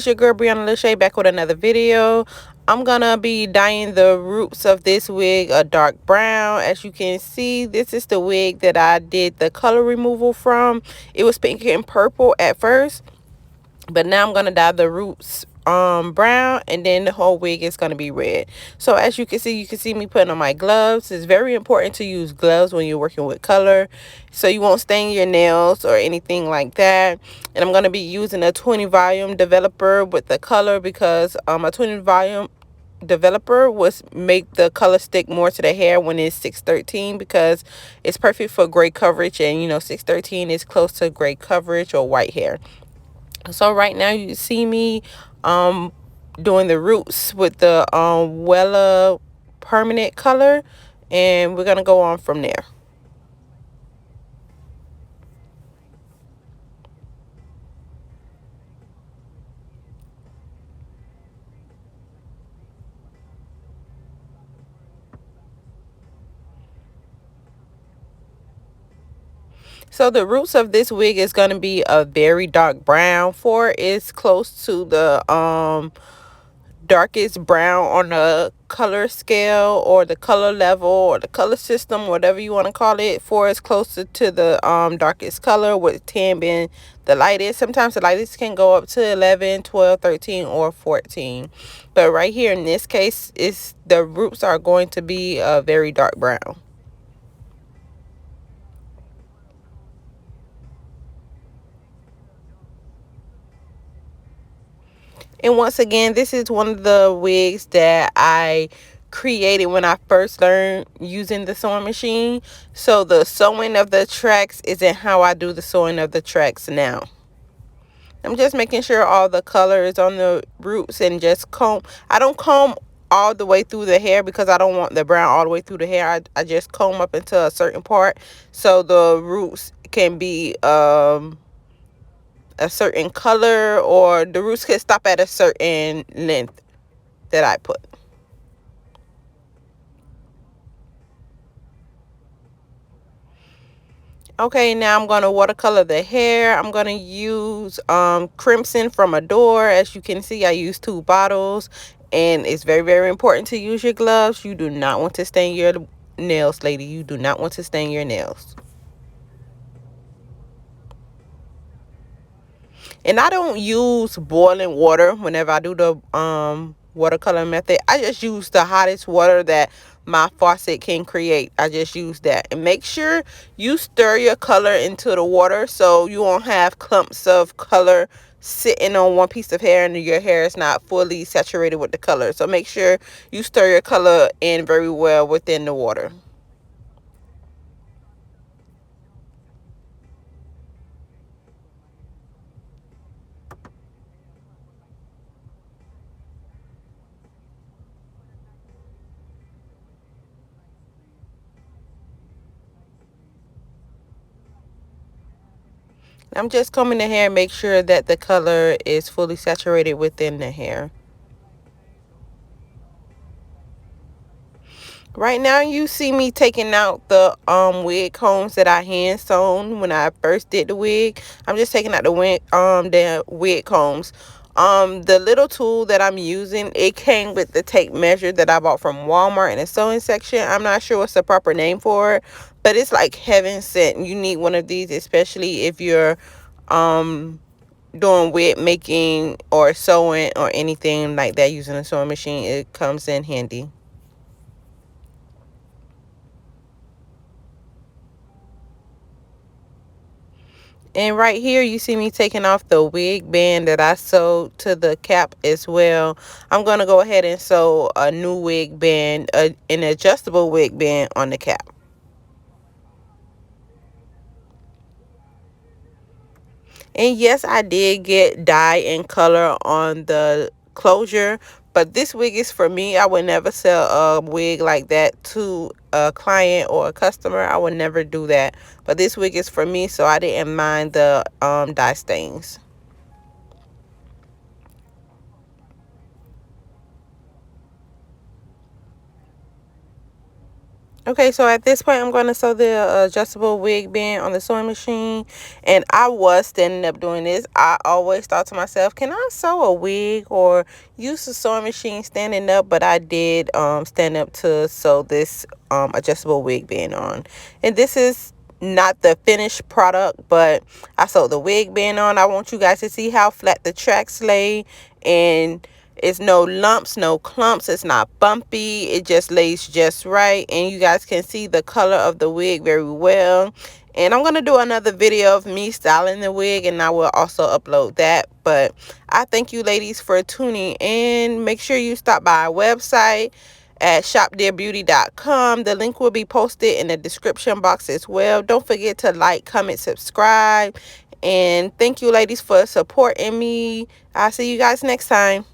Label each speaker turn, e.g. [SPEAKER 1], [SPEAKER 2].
[SPEAKER 1] it's your girl Brianna Lachey back with another video. I'm gonna be dyeing the roots of this wig a dark brown. As you can see, this is the wig that I did the color removal from. It was pink and purple at first, but now I'm gonna dye the roots brown, and then the whole wig is gonna be red. So as you can see me putting on my gloves. It's very important to use gloves when you're working with color, so you won't stain your nails or anything like that. And I'm gonna be using a 20 volume developer with the color, because a 20 volume developer was make the color stick more to the hair when it's 613, because it's perfect for gray coverage, and you know 613 is close to gray coverage or white hair. So right now you see me doing the roots with the Wella permanent color, and we're gonna go on from there. So the roots of this wig is going to be a very dark brown. 4 is close to the darkest brown on the color scale, or the color level, or the color system, whatever you want to call it. 4 is closer to the darkest color, with 10 being the lightest. Sometimes the lightest can go up to 11, 12, 13, or 14, but right here in this case, is the roots are going to be a very dark brown. And once again, this is one of the wigs that I created when I first learned using the sewing machine. So the sewing of the tracks isn't how I do the sewing of the tracks now. I'm just making sure all the color is on the roots, and just comb. I don't comb all the way through the hair, because I don't want the brown all the way through the hair. I just comb up into a certain part, so the roots can be a certain color, or the roots can stop at a certain length that I put. Okay, now I'm going to watercolor the hair. I'm going to use crimson from Adore. As you can see, I use 2 bottles, and it's very, very important to use your gloves. You do not want to stain your nails, lady. You do not want to stain your nails. And I don't use boiling water whenever I do the watercolor method. I just use the hottest water that my faucet can create. I just use that. And make sure you stir your color into the water, so you won't have clumps of color sitting on one piece of hair and your hair is not fully saturated with the color. So make sure you stir your color in very well within the water. I'm just combing the hair, make sure that the color is fully saturated within the hair. Right now you see me taking out the wig combs that I hand sewn when I first did the wig. I'm just taking out the wig combs. The little tool that I'm using, it came with the tape measure that I bought from Walmart in the sewing section. I'm not sure what's the proper name for it, but it's like heaven sent. You need one of these, especially if you're doing wig making or sewing or anything like that using a sewing machine. It comes in handy. And right here you see me taking off the wig band that I sewed to the cap as well. I'm going to go ahead and sew a new wig band, an adjustable wig band on the cap. And yes, I did get dye and color on the closure, but this wig is for me. I would never sell a wig like that to a client or a customer. I would never do that. But this wig is for me, so I didn't mind the dye stains. Okay, so at this point, I'm going to sew the adjustable wig band on the sewing machine. And I was standing up doing this. I always thought to myself, can I sew a wig or use the sewing machine standing up? But I did stand up to sew this adjustable wig band on. And this is not the finished product, but I sewed the wig band on. I want you guys to see how flat the tracks lay, and it's no lumps, no clumps. It's not bumpy. It just lays just right. And you guys can see the color of the wig very well. And I'm going to do another video of me styling the wig, and I will also upload that. But I thank you ladies for tuning in. Make sure you stop by our website at shopdearbeauty.com. The link will be posted in the description box as well. Don't forget to like, comment, subscribe. And thank you ladies for supporting me. I'll see you guys next time.